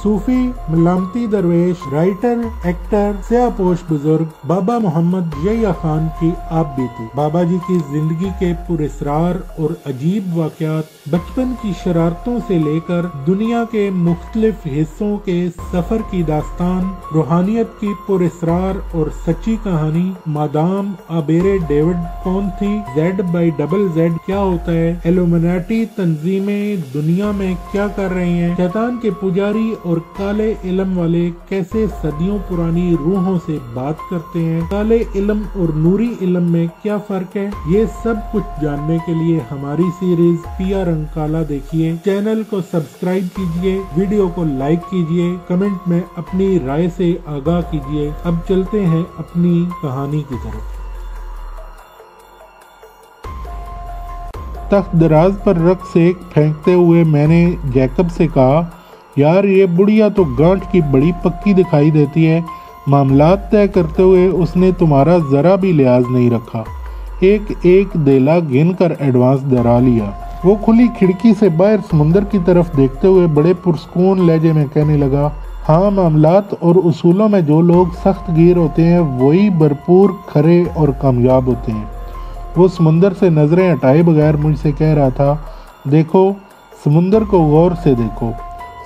सूफी, मलामती दरवेश, writer, actor, स्याहपोश बुजुर्ग बाबा मोहम्मद यहिया खान की आप बीती। बाबा जी की जिंदगी के पुरस्रार और अजीब वाकयात, बचपन की शरारतों से लेकर दुनिया के मुख्तलिफ हिस्सों के सफर की दास्तान, रूहानियत की पुरस्रार और सच्ची कहानी। मादाम आबेरे डेविड कौन थी? Z/ZZ क्या होता है? इल्यूमिनाटी तंजीमें दुनिया में क्या कर रही हैं? शैतान के पुजारी और काले इल्म वाले कैसे सदियों पुरानी रूहों से बात करते हैं? काले इल्म और नूरी इल्म में क्या फर्क है? ये सब कुछ जानने के लिए हमारी सीरीज पिया रंग काला देखिए। चैनल को सब्सक्राइब कीजिए, वीडियो को लाइक कीजिए, कमेंट में अपनी राय से आगाह कीजिए। अब चलते हैं अपनी कहानी की तरफ। तख्त दराज पर रख सेक फेंकते हुए मैंने जैकब से कहा, यार ये बुढ़िया तो गांठ की बड़ी पक्की दिखाई देती है। मामलात तय करते हुए उसने तुम्हारा जरा भी लिहाज नहीं रखा। एक एक देला गिन कर एडवांस डरा लिया। वो खुली खिड़की से बाहर समुंदर की तरफ देखते हुए बड़े पुरस्कून लहजे में कहने लगा, हाँ, मामलात और उसूलों में जो लोग सख्त गिर होते हैं वही भरपूर खरे और कामयाब होते हैं। वो समुंदर से नजरें हटाए बगैर मुझसे कह रहा था, देखो समुंदर को गौर से देखो,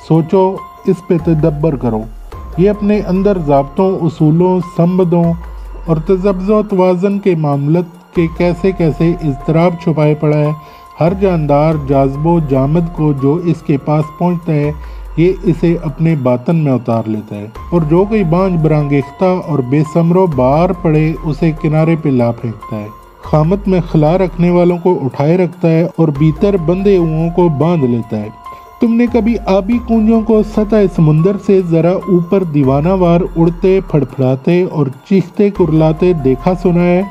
सोचो, इस पे तदब्बर करो। ये अपने अंदर ज़ाब्तों, उसूलों, संबंधों और तज़ब्ज़ो तवाज़न के मामलत के कैसे कैसे इज़्तिराब छुपाए पड़ा है। हर जानदार जाज़बो जामद को जो इसके पास पहुँचता है ये इसे अपने बातन में उतार लेता है, और जो कोई बांझ बरांगेख्ता और बेसमरो बाहर पड़े उसे किनारे पे ला फेंकता है। खामत में खला रखने वालों को उठाए रखता है और भीतर बंधे हुओं को बांध लेता है। तुमने कभी आबी कुंजों को सतह समुंदर से जरा ऊपर दीवानावार उड़ते, फड़फड़ाते और चीखते कुरलाते देखा सुना है?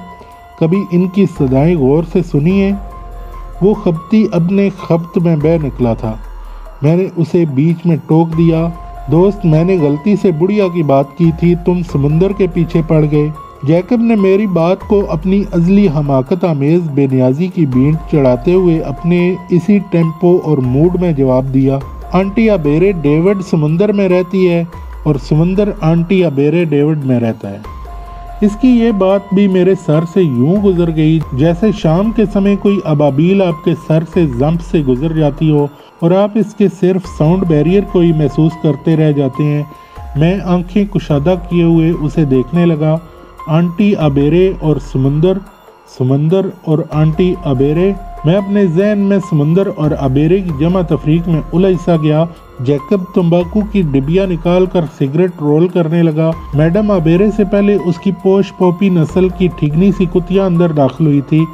कभी इनकी सदाएं गौर से सुनी है? वो खपती अपने खपत में बह निकला था। मैंने उसे बीच में टोक दिया, दोस्त, मैंने गलती से बुढ़िया की बात की थी, तुम समुंदर के पीछे पड़ गए। जैकब ने मेरी बात को अपनी अजली हमाकत आमेज बेनियाजी की बींट चढ़ाते हुए अपने इसी टेम्पो और मूड में जवाब दिया, आंटी आबेरे डेविड समुंदर में रहती है और समुंदर आंटी आबेरे डेविड में रहता है। इसकी ये बात भी मेरे सर से यूं गुजर गई जैसे शाम के समय कोई अबाबील आपके सर से जंप से गुजर जाती हो और आप इसके सिर्फ साउंड बैरियर को ही महसूस करते रह जाते हैं। मैं आंखें कुशादा किए हुए उसे देखने लगा। आंटी अबेरे और समुंदर, समंदर और आंटी अबेरे। मैं अपने जहन में समंदर और अबेरे की जमा तफरीक में उलझ सा गया। जैकब तंबाकू की डिबिया निकाल कर सिगरेट रोल करने लगा। मैडम अबेरे से पहले उसकी पोश पोपी नस्ल की ठिगनी सी कुतिया अंदर दाखिल हुई थी।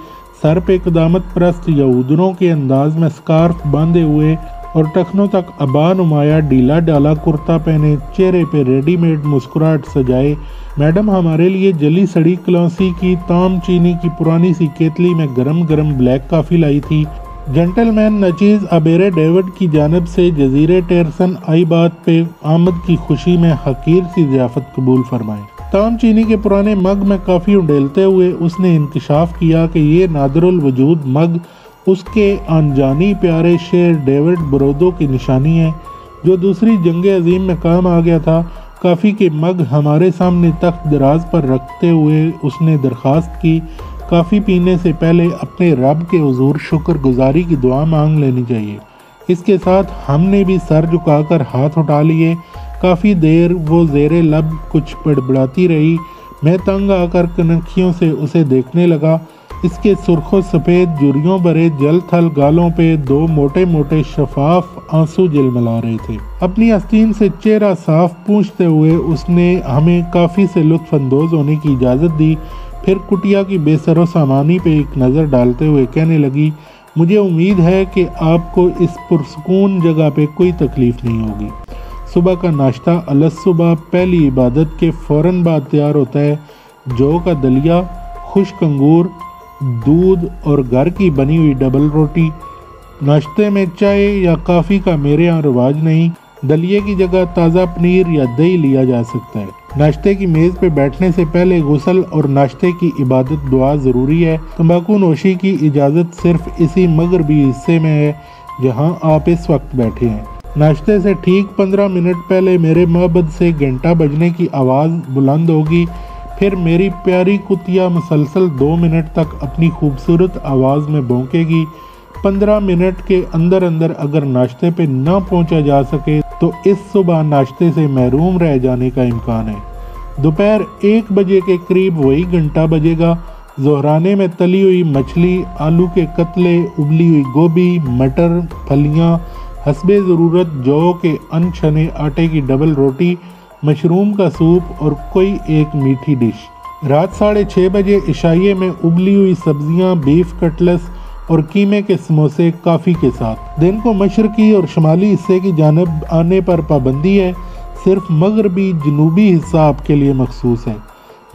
सर पे कदामत परस्त यहूदनों के अंदाज में स्कार्फ बांधे हुए और टखनों तक अबा नुमाया ढीला डाला कुर्ता पहने, चेहरे पे रेडीमेड मुस्कुराहट सजाए। मैडम हमारे लिए जली सड़ी कलौसी की ताम चीनी की पुरानी सी केतली में गरम गरम ब्लैक कॉफ़ी लाई थी। जेंटलमैन नचीज अबेरे डेविड की जानब से जजीरे टेरसन आई बात पे आमद की खुशी में हकीर सी ज़ियाफत कबूल फरमाए। ताम चीनी के पुराने मग में काफ़ी उंडेलते हुए उसने इंकशाफ किया कि ये नादरुल वजूद मग उसके अनजानी प्यारे शेर डेविड ब्रोदो की निशानी है, जो दूसरी जंग अजीम में काम आ गया था। काफ़ी के मग हमारे सामने तख्त दराज पर रखते हुए उसने दरख्वास्त की, काफ़ी पीने से पहले अपने रब के हुजूर शुक्रगुजारी की दुआ मांग लेनी चाहिए। इसके साथ हमने भी सर झुकाकर हाथ उठा लिए। काफ़ी देर वो ज़ेरे लब कुछ बड़बड़ाती रही। मैं तंग आकर कनखियों से उसे देखने लगा। इसके सुर्खों सफ़ेद जुरियों भरे जल थल गालों पे दो मोटे मोटे शफाफ आंसू जलमला रहे थे। अपनी आस्तीन से चेहरा साफ पूंछते हुए उसने हमें काफ़ी से लुत्फ अंदोज होने की इजाज़त दी। फिर कुटिया की बेसरो सामानी पे एक नज़र डालते हुए कहने लगी, मुझे उम्मीद है कि आपको इस पुरसकून जगह पे कोई तकलीफ़ नहीं होगी। सुबह का नाश्ता अलसुबह पहली इबादत के फ़ौरन बाद तैयार होता है। जौ का दलिया, खुश्क अंगूर, दूध और घर की बनी हुई डबल रोटी। नाश्ते में चाय या कॉफ़ी का मेरे यहाँ रिवाज नहीं। दलिए की जगह ताज़ा पनीर या दही लिया जा सकता है। नाश्ते की मेज़ पे बैठने से पहले गुस्ल और नाश्ते की इबादत दुआ ज़रूरी है। तंबाकू नोशी की इजाज़त सिर्फ इसी मगरबी हिस्से में है जहाँ आप इस वक्त बैठे हैं। नाश्ते से ठीक 15 मिनट पहले मेरे महबद से घंटा बजने की आवाज़ बुलंद होगी, फिर मेरी प्यारी कुतिया मुसलसल 2 मिनट तक अपनी खूबसूरत आवाज़ में भौंकेगी। 15 मिनट के अंदर अंदर अगर नाश्ते पे ना पहुंचा जा सके तो इस सुबह नाश्ते से महरूम रह जाने का इम्कान है। दोपहर 1 बजे के करीब वही घंटा बजेगा। ज़ोहराने में तली हुई मछली, आलू के कतले, उबली हुई गोभी, मटर, फलियाँ, हस्बे ज़रूरत जौ के अनछने आटे की डबल रोटी, मशरूम का सूप और कोई एक मीठी डिश। रात 6:30 बजे इशाइये में उबली हुई सब्जियां, बीफ कटलेस और कीमे के समोसे काफ़ी के साथ। दिन को मशरकी और शुमाली हिस्से की जानब आने पर पाबंदी है, सिर्फ मगरबी जनूबी हिस्सा आपके लिए मखसूस है।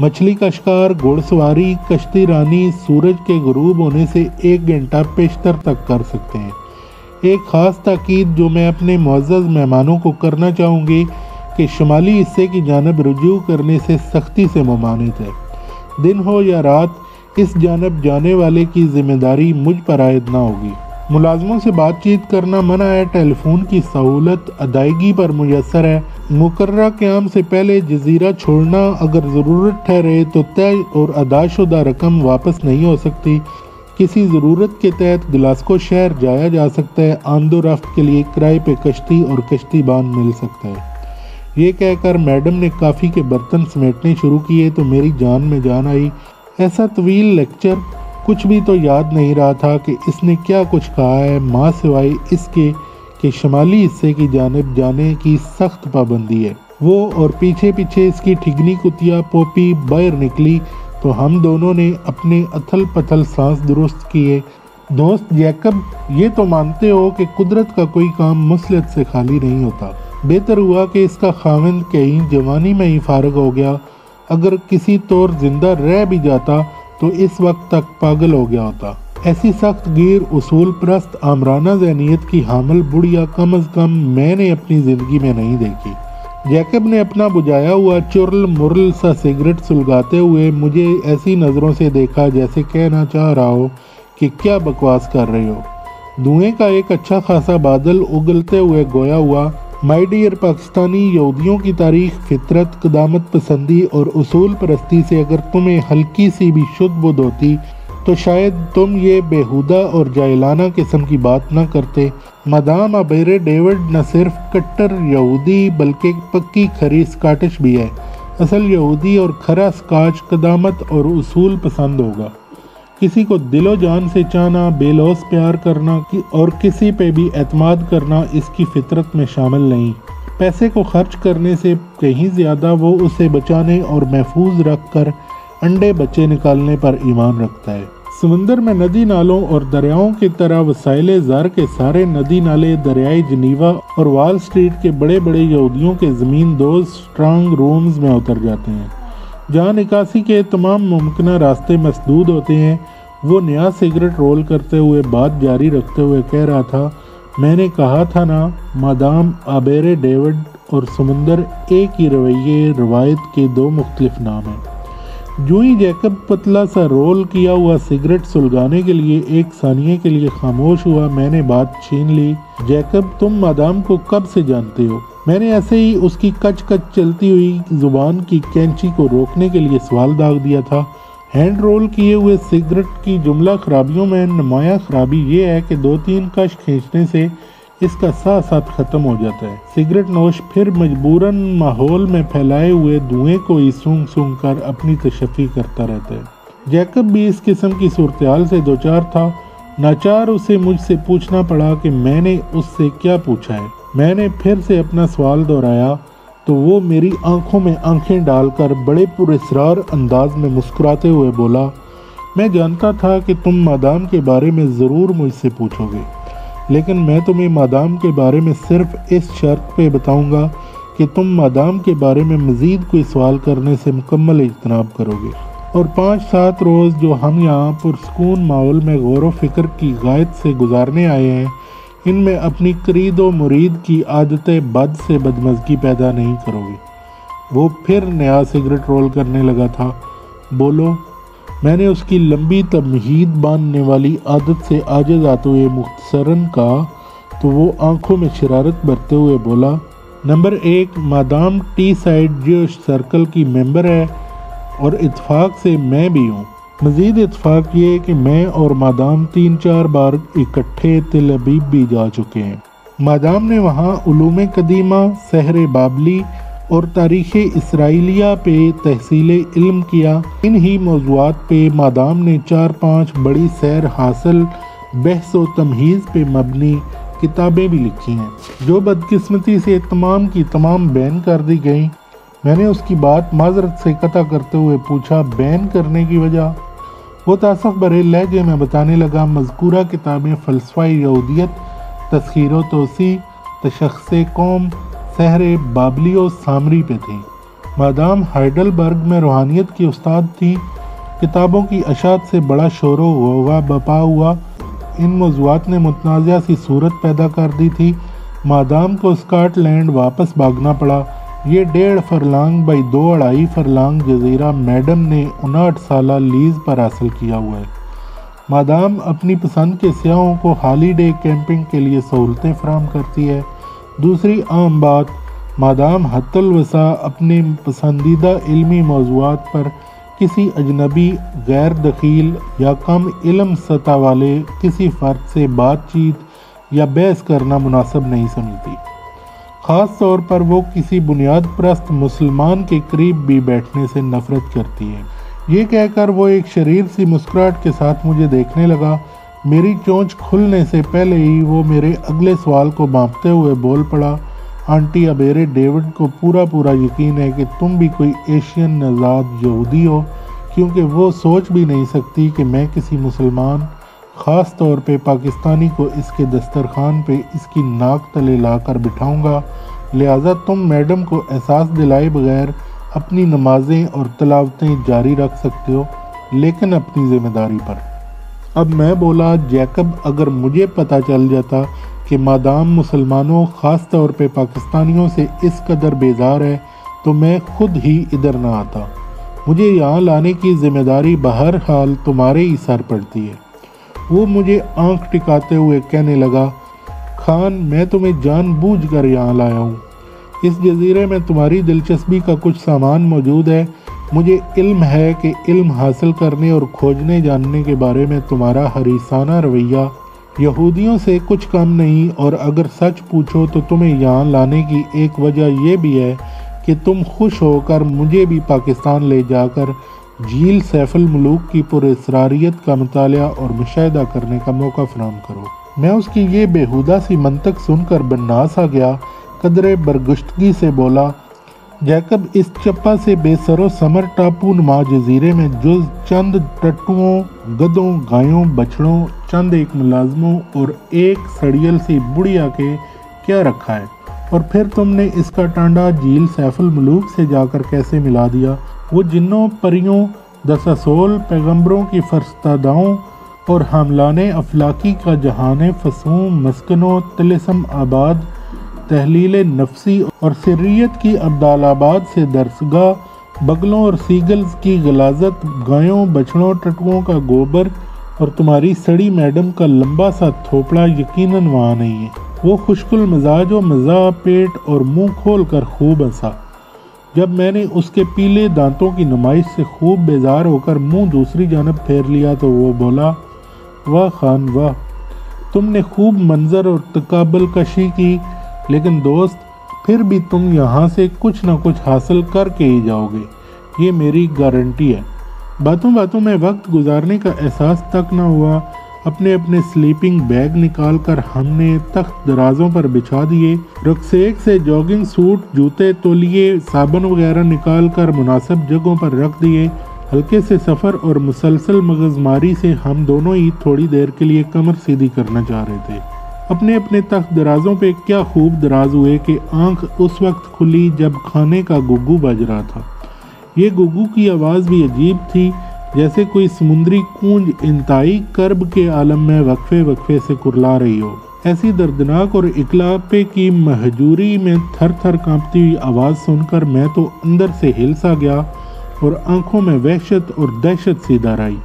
मछली का शिकार, घोड़सवारी, कश्ती रानी सूरज के गुरूब होने से 1 घंटा पेशतर तक कर सकते हैं। एक ख़ास ताकीद जो मैं अपने मुअज़्ज़ज़ मेहमानों को करना चाहूँगी कि शुमाली हिस्से की जानब रुजू करने से सख्ती से ममानित है। दिन हो या रात, इस जानब जाने वाले की जिम्मेदारी मुझ पर आयद ना होगी। मुलाजमों से बातचीत करना मना है। टेलीफोन की सहूलत अदायगी पर मुयस्सर है। मुकर्रर क़याम से पहले जजीरा छोड़ना अगर ज़रूरत ठहरे तो तय और अदाशुदा रकम वापस नहीं हो सकती। किसी ज़रूरत के तहत ग्लासगो शहर जाया जा सकता है। आमदो रफ्त के लिए किराए पे कश्ती और कश्तीबान मिल सकता है। ये कहकर मैडम ने काफ़ी के बर्तन समेटने शुरू किए तो मेरी जान में जान आई। ऐसा तवील लेक्चर, कुछ भी तो याद नहीं रहा था कि इसने क्या कुछ कहा है, माँ सिवाय इसके कि शुमाली हिस्से की जानिब जाने की सख्त पाबंदी है। वो और पीछे पीछे इसकी ठिगनी कुतिया पोपी बाहर निकली तो हम दोनों ने अपने अथल पथल सांस दुरुस्त किए। दोस्त जैकब, ये तो मानते हो कि कुदरत का कोई काम मुसलत से खाली नहीं होता। बेहतर हुआ कि इसका खाविंद कहीं जवानी में ही फारग हो गया। अगर किसी तौर जिंदा रह भी जाता तो इस वक्त तक पागल हो गया होता। ऐसी सख्त गिर उसूल परस्त आमराना ज़हनियत की हामिल बुढ़िया कम अज़ कम मैंने अपनी ज़िंदगी में नहीं देखी। जैकब ने अपना बुझाया हुआ चुरल मुरल सा सिगरेट सुलगाते हुए मुझे ऐसी नज़रों से देखा जैसे कहना चाह रहा हो कि क्या बकवास कर रहे हो। धुएं का एक अच्छा खासा बादल उगलते हुए गोया हुआ। माय डियर पाकिस्तानी, यहूदियों की तारीख, फितरत, क़दामत पसंदी और उसूल परस्ती से अगर तुम्हें हल्की सी भी शुद्ध बुद्ध होती तो शायद तुम ये बेहुदा और जाहिलाना किस्म की बात न करते। मादाम अबेरे डेविड न सिर्फ कट्टर यहूदी बल्कि पक्की खरी स्कॉटिश भी है। असल यहूदी और खरा स्कॉच क़दामत और उसूल पसंद होगा। किसी को दिलो जान से चाहना, बेलौस प्यार करना और किसी पे भी एतमाद करना इसकी फितरत में शामिल नहीं। पैसे को खर्च करने से कहीं ज़्यादा वो उसे बचाने और महफूज रख कर अंडे बच्चे निकालने पर ईमान रखता है। समंदर में नदी नालों और दरियाओं की तरह वसाइले ज़र के सारे नदी नाले दरियाई जनीवा और वॉल स्ट्रीट के बड़े बड़े यहूदियों के ज़मीन दोज स्ट्रांग रूम्स में उतर जाते हैं, जहाँ निकासी के तमाम मुमकिन रास्ते मसदूद होते हैं। वो नया सिगरेट रोल करते हुए बात जारी रखते हुए कह रहा था, मैंने कहा था ना, मादाम आबेरे डेविड और समंदर एक ही रवैये रवायत के 2 मुख्तलिफ नाम हैं। जो ही जैकब पतला सा रोल किया हुआ सिगरेट सुलगाने के लिए 1 सानिये के लिए खामोश हुआ, मैंने बात छीन ली। जैकब, तुम मादाम को कब से जानते हो? मैंने ऐसे ही उसकी कच कच चलती हुई जुबान की कैंची को रोकने के लिए सवाल दाग दिया था। हैंड रोल किए हुए सिगरेट की जुमला खराबियों में नुमाया खराबी ये है कि 2-3 कश खींचने से इसका साथ साथ ख़त्म हो जाता है। सिगरेट नोश फिर मजबूरन माहौल में फैलाए हुए धुएं को ही सूंघ सूंघ कर अपनी तशफ़ी करता रहता है। जैकब भी इस किस्म की सूरत-ए-हाल से दो चार था। नाचार उसे मुझसे पूछना पड़ा कि मैंने उससे क्या पूछा है। मैंने फिर से अपना सवाल दोहराया तो वो मेरी आंखों में आंखें डालकर बड़े पुरस्कार अंदाज में मुस्कुराते हुए बोला, मैं जानता था कि तुम मादाम के बारे में ज़रूर मुझसे पूछोगे, लेकिन मैं तुम्हें मादाम के बारे में सिर्फ इस शर्त पे बताऊंगा कि तुम मादाम के बारे में मज़ीद कोई सवाल करने से मुकम्मल इज्तनाब करोगे। और 5-7 रोज़ जो हम यहाँ पुरसकून माहौल में गौर व फिक्र की गायत से गुजारने आए हैं, इनमें अपनी करीद व मुरीद की आदतें बद से बदमज़गी पैदा नहीं करोगे। वो फिर नया सिगरेट रोल करने लगा था। बोलो। मैंने उसकी लंबी तमहीद बांधने वाली आदत से आजिज़ आते हुए मुख्तसरन कहा, तो वो आंखों में शरारत भरते हुए बोला, नंबर 1, मादाम टी साइड ज्यूश सर्कल की मेंबर है और इत्फाक से मैं भी हूँ। मज़ीद इत्फाक ये कि मैं और मादाम 3-4 बार इकट्ठे तिल अबीब भी जा चुके हैं। मादाम ने वहाँ उलूम कदीमा, सहर बाबली और तारीख़ इसराइलिया पे तहसील इल्म किया। इन ही मौज़ूआत पे मादाम ने 4-5 बड़ी सैर हासिल बहस व तमहीज़ पे मबनी किताबें भी लिखी हैं, जो बदकिस्मती से तमाम की तमाम बैन कर दी गई। मैंने उसकी बात माजरत से कता करते हुए पूछा, बैन करने की वजह? वो तासफ भरे लहजे में बताने लगा, मज़कूरा किताबें फ़लसफ़ा यहूदियत, तस्खीर तोसी, तशख़्ख़ुस कौम, सहर बाबली और सामरी पे थी। मादाम हाइडलबर्ग में रूहानियत की उस्ताद थी। किताबों की अशात से बड़ा शोर व गौगा बपा हुआ। इन मौज़ूआत ने मुतनाज़ा सी सूरत पैदा कर दी थी। मादाम को स्कॉटलैंड वापस भागना पड़ा। ये 1.5 furlong by 2-2.5 furlong Jazeera madam ने 59 साला लीज पर हासिल किया हुआ है। मादाम अपनी पसंद के सियाहों को हॉलीडे कैंपिंग के लिए सहूलतें फराहम करती है। दूसरी आम बात, मादाम हत्तल वसा अपने पसंदीदा इल्मी मौज़ूआत पर किसी अजनबी, गैर दखील या कम इल्म सतह वाले किसी फ़र्द से बातचीत या बहस करना मुनासिब नहीं समझती। ख़ास तौर पर वो किसी बुनियाद परस्त मुसलमान के करीब भी बैठने से नफ़रत करती है। ये कहकर वो एक शरीर सी मुस्कुराहट के साथ मुझे देखने लगा। मेरी चोंच खुलने से पहले ही वो मेरे अगले सवाल को भांपते हुए बोल पड़ा, आंटी अबेरे डेविड को पूरा यकीन है कि तुम भी कोई एशियन नज़ाद यहूदी हो, क्योंकि वो सोच भी नहीं सकती कि मैं किसी मुसलमान, ख़ास तौर पे पाकिस्तानी को इसके दस्तरखान पे इसकी नाक तले लाकर बिठाऊंगा। लिहाजा तुम मैडम को एहसास दिलाए बगैर अपनी नमाजें और तलावतें जारी रख सकते हो, लेकिन अपनी ज़िम्मेदारी पर। अब मैं बोला, जैकब, अगर मुझे पता चल जाता कि मादाम मुसलमानों, ख़ास तौर पे पाकिस्तानियों से इस कदर बेजार है, तो मैं खुद ही इधर ना आता। मुझे यहाँ लाने की ज़िम्मेदारी बहरहाल तुम्हारे ही सर पड़ती है। वो मुझे आंख टिकाते हुए कहने लगा, खान, मैं तुम्हें जानबूझकर यहाँ लाया हूँ। इस जजीरे में तुम्हारी दिलचस्पी का कुछ सामान मौजूद है। मुझे इल्म है कि इल्म हासिल करने और खोजने जानने के बारे में तुम्हारा हरीसाना रवैया यहूदियों से कुछ कम नहीं, और अगर सच पूछो तो तुम्हें यहाँ लाने की एक वजह यह भी है कि तुम खुश होकर मुझे भी पाकिस्तान ले जाकर झील सैफुल मुलूक की पुरअसरारियत का मुतालिया और मुशाहिदा करने का मौका फराहम करो। मैं उसकी ये बेहुदा सी मंतक सुनकर बेनास आ गया। कदरे बरगुश्तगी से बोला, जैकब, इस चप्पा से बेसरो समर टापू नुमा जजीरे में जुज चंद टट्टुओं, गधों, गायों, बछड़ों, चंद एक मुलाजमों और एक सड़ियल सी बुढ़िया के क्या रखा है? और फिर तुमने इसका टांडा झील सैफुल मुलूक से जाकर कैसे मिला दिया? वो जिन्नों, परियों, दसासोल पैगंबरों की फरस्तादाओं और हमलाने अफलाकी का जहाने फसूम मस्कनों तिलिस्म आबाद तहलील नफसी और सिर्रियत की अब्दालाबाद से दरसगाह बगलों और सीगल्स की गलाजत, गायों, बछड़ों, टटुओं का गोबर और तुम्हारी सड़ी मैडम का लंबा सा थोपड़ा यकीनन वहाँ नहीं है। वो खुशकुल मिजाज व मज़ा पेट और मुंह खोल कर खूब हंसा। जब मैंने उसके पीले दांतों की नुमाइश से खूब बेजार होकर मुंह दूसरी जानब फेर लिया तो वो बोला, वाह खान वाह, तुमने खूब मंजर और तकाबल कशी की, लेकिन दोस्त, फिर भी तुम यहाँ से कुछ ना कुछ हासिल करके ही जाओगे, ये मेरी गारंटी है। बातों बातों में वक्त गुजारने का एहसास तक न हुआ। अपने अपने स्लीपिंग बैग निकाल कर हमने तख्त दराजों पर बिछा दिए। रुकसेक से जॉगिंग सूट, जूते, तौलिए, साबुन वगैरह निकाल कर मुनासिब जगहों पर रख दिए। हल्के से सफ़र और मुसलसल मगजमारी से हम दोनों ही थोड़ी देर के लिए कमर सीधी करना चाह रहे थे। अपने अपने तख्त दराजों पे क्या खूब दराज हुए कि आंख उस वक्त खुली जब खाने का गुग्गू बज रहा था। ये गुग्गू की आवाज़ भी अजीब थी, जैसे कोई समुद्री कूंज इंतहाई कर्ब के आलम में वक्फे वक्फे से कुरला रही हो। ऐसी दर्दनाक और इकलापे की महजूरी में थर थर कांपती हुई आवाज़ सुनकर मैं तो अंदर से हिल सा गया और आंखों में वहशत और दहशत सी दर आई।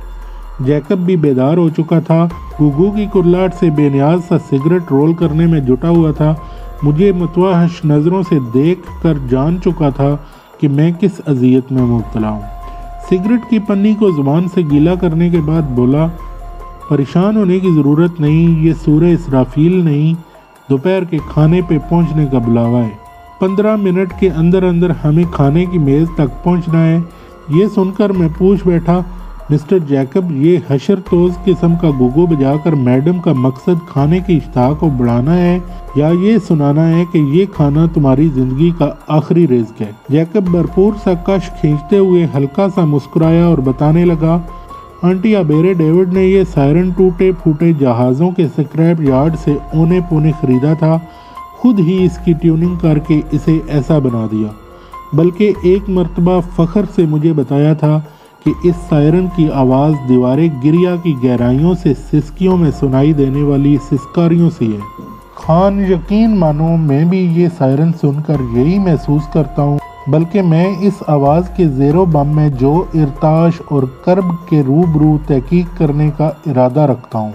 जैकब भी बेदार हो चुका था। गुगू की कुर्लाहट से बेनियाज सा सिगरेट रोल करने में जुटा हुआ था। मुझे मुतवहश नज़रों से देख कर जान चुका था कि मैं किस अजियत में मुब्तला हूँ। सिगरेट की पन्नी को ज़ुबान से गीला करने के बाद बोला, परेशान होने की ज़रूरत नहीं, ये सूरह इसराफील नहीं, दोपहर के खाने पे पहुंचने का बुलावा है। 15 मिनट के अंदर अंदर हमें खाने की मेज़ तक पहुंचना है। ये सुनकर मैं पूछ बैठा, मिस्टर जैकब, ये हशर तोज़ किस्म का गुगू बजाकर मैडम का मकसद खाने की इश्ताह को बढ़ाना है या ये सुनाना है कि ये खाना तुम्हारी ज़िंदगी का आखिरी रिज़्क है? जैकब भरपूर सा कश खींचते हुए हल्का सा मुस्कुराया और बताने लगा, आंटी अबेरे डेविड ने ये सायरन टूटे फूटे जहाज़ों के स्क्रैप यार्ड से औने पौने ख़रीदा था, खुद ही इसकी ट्यूनिंग करके इसे ऐसा बना दिया। बल्कि एक मर्तबा फ़ख्र से मुझे बताया था कि इस सायरन की आवाज़ दीवारे गिरिया की गहराइयों से सिसकियों में सुनाई देने वाली सिसकारियों सी है। खान, यकीन मानो मैं भी ये सायरन सुनकर यही महसूस करता हूँ, बल्कि मैं इस आवाज़ के ज़ेरो बम में जो इरताश और कर्ब के रूबरू तहकीक करने का इरादा रखता हूँ।